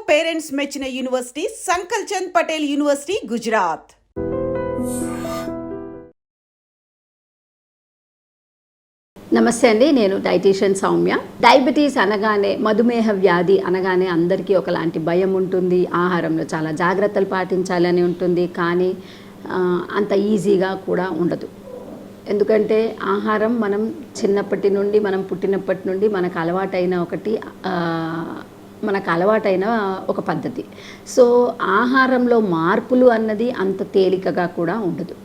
Parents మెచ్చిన university సంకల్ Chand Patel university Gujarat. నమస్తే అండి, నేను డైటీషియన్ సౌమ్య. డయాబెటీస్ అనగానే, మధుమేహ వ్యాధి అనగానే అందరికీ ఒకలాంటి భయం ఉంటుంది. ఆహారంలో చాలా జాగ్రత్తలు పాటించాలని ఉంటుంది, కానీ అంత ఈజీగా కూడా ఉండదు. ఎందుకంటే ఆహారం మనం చిన్నప్పటి నుండి, మనం పుట్టినప్పటి నుండి మనకు అలవాటైన ఒక పద్ధతి. సో ఆహారంలో మార్పులు అన్నది అంత తేలికగా కూడా ఉండదు.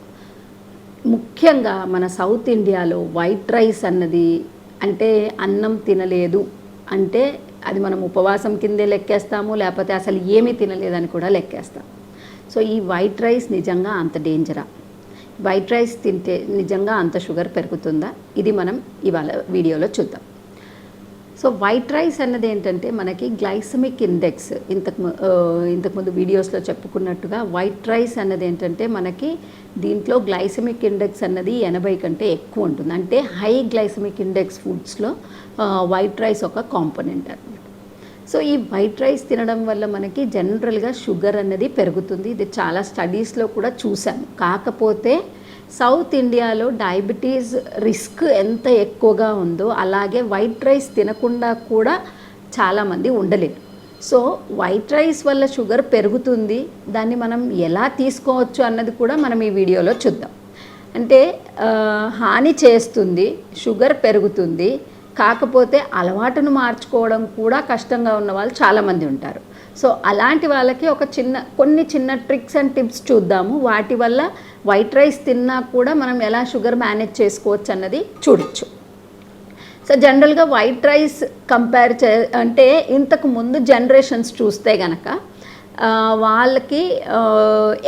ముఖ్యంగా మన సౌత్ ఇండియాలో వైట్ రైస్ అన్నది, అంటే అన్నం తినలేదు అంటే అది మనం ఉపవాసం కిందే లెక్కేస్తాము, లేకపోతే అసలు ఏమీ తినలేదని కూడా లెక్కేస్తాం. సో ఈ వైట్ రైస్ నిజంగా అంత డేంజరా? వైట్ రైస్ తింటే నిజంగా అంత షుగర్ పెరుగుతుందా? ఇది మనం ఇవాళ వీడియోలో చూద్దాం. సో వైట్ రైస్ అన్నది ఏంటంటే మనకి గ్లైసమిక్ ఇండెక్స్, ఇంతకుముందు వీడియోస్లో చెప్పుకున్నట్టుగా వైట్ రైస్ అన్నది ఏంటంటే మనకి దీంట్లో గ్లైసమిక్ ఇండెక్స్ అన్నది 80 కంటే ఎక్కువ ఉంటుంది. అంటే హై గ్లైసమిక్ ఇండెక్స్ ఫుడ్స్లో వైట్ రైస్ ఒక కాంపోనెంట్ అన్నమాట. సో ఈ వైట్ రైస్ తినడం వల్ల మనకి జనరల్గా షుగర్ అన్నది పెరుగుతుంది. ఇది చాలా స్టడీస్లో కూడా చూసాము. కాకపోతే సౌత్ ఇండియాలో డయాబెటీస్ రిస్క్ ఎంత ఎక్కువగా ఉందో అలాగే వైట్ రైస్ తినకుండా కూడా చాలామంది ఉండలేరు. సో వైట్ రైస్ వల్ల షుగర్ పెరుగుతుంది, దాన్ని మనం ఎలా తీసుకోవచ్చు అన్నది కూడా మనం ఈ వీడియోలో చూద్దాం. అంటే హాని చేస్తుంది, షుగర్ పెరుగుతుంది, కాకపోతే అలవాటును మార్చుకోవడం కూడా కష్టంగా ఉన్న వాళ్ళు చాలామంది ఉంటారు. సో అలాంటి వాళ్ళకి కొన్ని చిన్న ట్రిక్స్ అండ్ టిప్స్ చూద్దాము. వాటి వల్ల వైట్ రైస్ తిన్నా కూడా మనం ఎలా షుగర్ మేనేజ్ చేసుకోవచ్చు అన్నది చూడొచ్చు. సో జనరల్గా వైట్ రైస్ అంటే ఇంతకు ముందు జనరేషన్స్ చూస్తే గనక వాళ్ళకి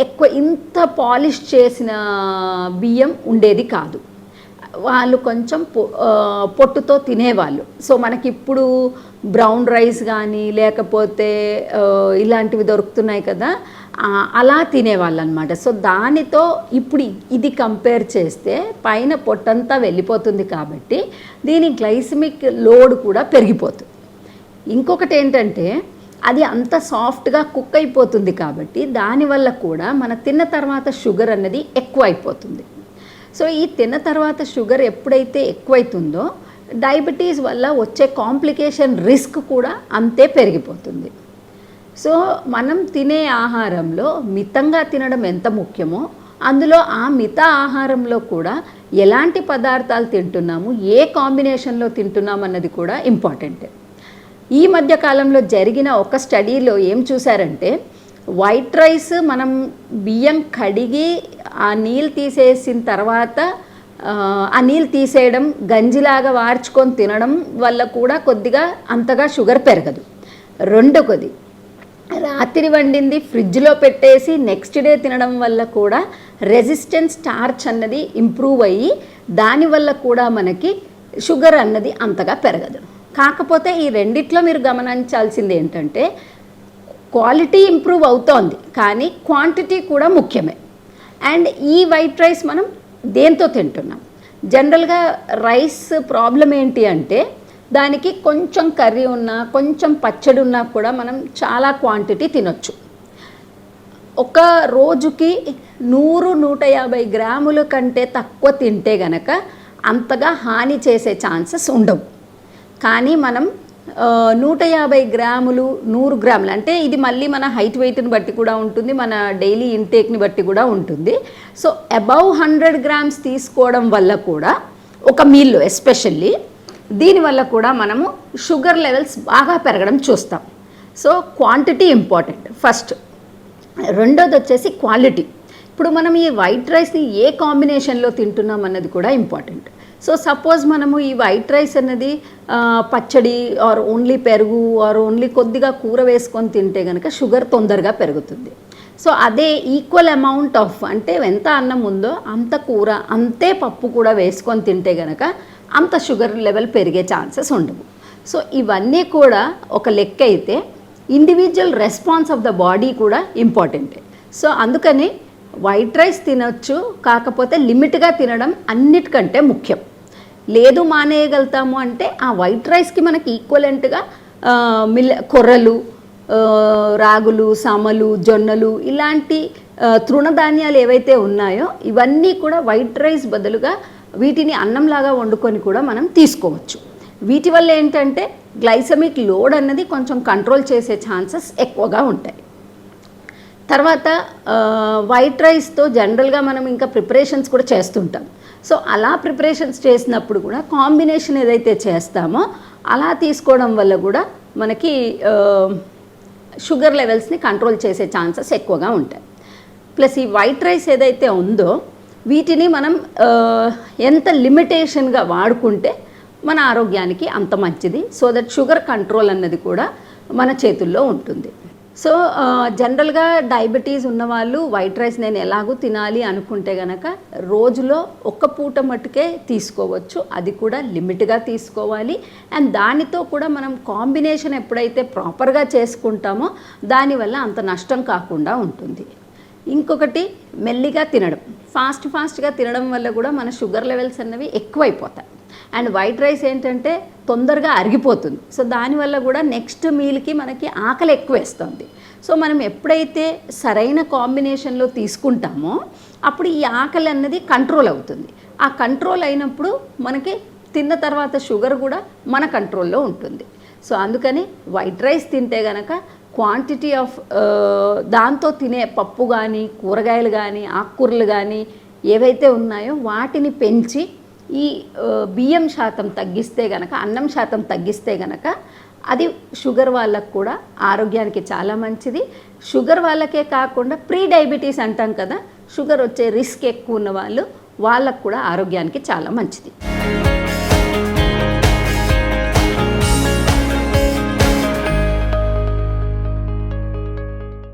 ఎక్కువ ఇంత పాలిష్ చేసిన బియ్యం ఉండేది కాదు. వాళ్ళు కొంచెం పొట్టుతో తినేవాళ్ళు. సో మనకిప్పుడు బ్రౌన్ రైస్ కానీ లేకపోతే ఇలాంటివి దొరుకుతున్నాయి కదా, అలా తినేవాళ్ళు అనమాట. సో దానితో ఇప్పుడు ఇది కంపేర్ చేస్తే పైన పొట్టంతా వెళ్ళిపోతుంది కాబట్టి దీని గ్లైసమిక్ లోడ్ కూడా పెరిగిపోతుంది. ఇంకొకటి ఏంటంటే అది అంత సాఫ్ట్గా కుక్ అయిపోతుంది కాబట్టి దానివల్ల కూడా మన తిన్న తర్వాత షుగర్ అన్నది ఎక్కువ అయిపోతుంది. సో ఈ తిన్న తర్వాత షుగర్ ఎప్పుడైతే ఎక్కువైతుందో డయాబెటీస్ వల్ల వచ్చే కాంప్లికేషన్ రిస్క్ కూడా అంతే పెరిగిపోతుంది. సో మనం తినే ఆహారంలో మితంగా తినడం ఎంత ముఖ్యమో, అందులో ఆ మిత ఆహారంలో కూడా ఎలాంటి పదార్థాలు తింటున్నాము, ఏ కాంబినేషన్లో తింటున్నాము అన్నది కూడా ఇంపార్టెంట్. ఈ మధ్యకాలంలో జరిగిన ఒక స్టడీలో ఏం చూసారంటే, వైట్ రైస్ మనం బియ్యం కడిగి ఆ నీళ్ళు తీసేసిన తర్వాత ఆ నీళ్ళు తీసేయడం, గంజిలాగా వార్చుకొని తినడం వల్ల కూడా కొద్దిగా అంతగా షుగర్ పెరగదు. రెండోది, రాత్రి వండింది ఫ్రిడ్జ్లో పెట్టేసి నెక్స్ట్ డే తినడం వల్ల కూడా రెసిస్టెన్స్ స్టార్చ్ అన్నది ఇంప్రూవ్ అయ్యి దానివల్ల కూడా మనకి షుగర్ అన్నది అంతగా పెరగదు. కాకపోతే ఈ రెండిట్లో మీరు గమనించాల్సింది ఏంటంటే క్వాలిటీ ఇంప్రూవ్ అవుతోంది, కానీ క్వాంటిటీ కూడా ముఖ్యమే. అండ్ ఈ వైట్ రైస్ మనం దేంతో తింటున్నాం? జనరల్గా రైస్ ప్రాబ్లం ఏంటి అంటే దానికి కొంచెం కర్రీ ఉన్నా, కొంచెం పచ్చడి ఉన్నా కూడా మనం చాలా క్వాంటిటీ తినొచ్చు. ఒక రోజుకి 100-150 గ్రాముల కంటే తక్కువ తింటే గనక అంతగా హాని చేసే ఛాన్సెస్ ఉండవు. కానీ మనం 150 గ్రాములు, 100 గ్రాములు, అంటే ఇది మళ్ళీ మన హైట్ వెయిట్ని బట్టి కూడా ఉంటుంది, మన డైలీ ఇంటేక్ని బట్టి కూడా ఉంటుంది. సో అబౌవ్ 100 గ్రామ్స్ తీసుకోవడం వల్ల కూడా ఒక మీల్లో ఎస్పెషల్లీ దీనివల్ల కూడా మనము షుగర్ లెవెల్స్ బాగా పెరగడం చూస్తాం. So quantity important first. రెండోది వచ్చేసి క్వాలిటీ. ఇప్పుడు మనం ఈ వైట్ రైస్ని ఏ కాంబినేషన్లో తింటున్నాం అన్నది కూడా ఇంపార్టెంట్. సో సపోజ్ మనము ఈ వైట్ రైస్ అన్నది పచ్చడి ఆర్ ఓన్లీ పెరుగు ఆర్ ఓన్లీ కొద్దిగా కూర వేసుకొని తింటే కనుక షుగర్ తొందరగా పెరుగుతుంది. సో అదే ఈక్వల్ అమౌంట్ ఆఫ్, అంటే ఎంత అన్నం ఉందో అంత కూర, అంతే పప్పు కూడా వేసుకొని తింటే కనుక అంత షుగర్ లెవెల్ పెరిగే ఛాన్సెస్ ఉండవు. సో ఇవన్నీ కూడా ఒక లెక్క అయితే individual response of the body కూడా ఇంపార్టెంటే. సో అందుకని వైట్ రైస్ తినొచ్చు, కాకపోతే లిమిట్గా తినడం అన్నిటికంటే ముఖ్యం. లేదు మానేయగలుగుతాము అంటే ఆ వైట్ రైస్కి మనకి ఈక్వలెంట్గా కొర్రలు, రాగులు, సమలు, జొన్నలు ఇలాంటి తృణధాన్యాలు ఏవైతే ఉన్నాయో ఇవన్నీ కూడా వైట్ రైస్ బదులుగా వీటిని అన్నంలాగా వండుకొని కూడా మనం తీసుకోవచ్చు. వీటి వల్ల ఏంటంటే గ్లైసమిక్ లోడ్ అన్నది కొంచెం కంట్రోల్ చేసే ఛాన్సెస్ ఎక్కువగా ఉంటాయి. తర్వాత వైట్ రైస్తో జనరల్గా మనం ఇంకా ప్రిపరేషన్స్ కూడా చేస్తుంటాం. సో అలా ప్రిపరేషన్స్ చేసినప్పుడు కూడా కాంబినేషన్ ఏదైతే చేస్తామో అలా తీసుకోవడం వల్ల కూడా మనకి షుగర్ లెవెల్స్ని కంట్రోల్ చేసే ఛాన్సెస్ ఎక్కువగా ఉంటాయి. ప్లస్ ఈ వైట్ రైస్ ఏదైతే ఉందో వీటిని మనం ఎంత లిమిటేషన్గా వాడుకుంటే మన ఆరోగ్యానికి అంత మంచిది. సో దట్ షుగర్ కంట్రోల్ అన్నది కూడా మన చేతుల్లో ఉంటుంది. సో జనరల్గా డయాబెటీస్ ఉన్నవాళ్ళు వైట్ రైస్ నేను ఎలాగూ తినాలి అనుకుంటే కనుక రోజులో ఒక్క పూట మట్టుకే తీసుకోవచ్చు. అది కూడా లిమిట్గా తీసుకోవాలి. అండ్ దానితో కూడా మనం కాంబినేషన్ ఎప్పుడైతే ప్రాపర్గా చేసుకుంటామో దానివల్ల అంత నష్టం కాకుండా ఉంటుంది. ఇంకొకటి మెల్లిగా తినడం, ఫాస్ట్గా తినడం వల్ల కూడా మన షుగర్ లెవెల్స్ అన్నవి ఎక్కువైపోతాయి. అండ్ వైట్ రైస్ ఏంటంటే తొందరగా అరిగిపోతుంది. సో దానివల్ల కూడా నెక్స్ట్ మీల్కి మనకి ఆకలి ఎక్కువ వేస్తుంది. సో మనం ఎప్పుడైతే సరైన కాంబినేషన్లో తీసుకుంటామో అప్పుడు ఈ ఆకలి అన్నది కంట్రోల్ అవుతుంది. ఆ కంట్రోల్ అయినప్పుడు మనకి తిన్న తర్వాత షుగర్ కూడా మన కంట్రోల్లో ఉంటుంది. సో అందుకని వైట్ రైస్ తింటే గనక క్వాంటిటీ ఆఫ్ దాంతో తినే పప్పు కానీ, కూరగాయలు కానీ, ఆకుకూరలు కానీ ఏవైతే ఉన్నాయో వాటిని పెంచి ఈ బియ్యం శాతం తగ్గిస్తే గనక, అన్నం శాతం తగ్గిస్తే గనక అది షుగర్ వాళ్ళకు కూడా ఆరోగ్యానికి చాలా మంచిది. షుగర్ వాళ్ళకే కాకుండా ప్రీ డయాబెటీస్ అంటాం కదా, షుగర్ వచ్చే రిస్క్ ఎక్కువ ఉన్న వాళ్ళకు కూడా ఆరోగ్యానికి చాలా మంచిది.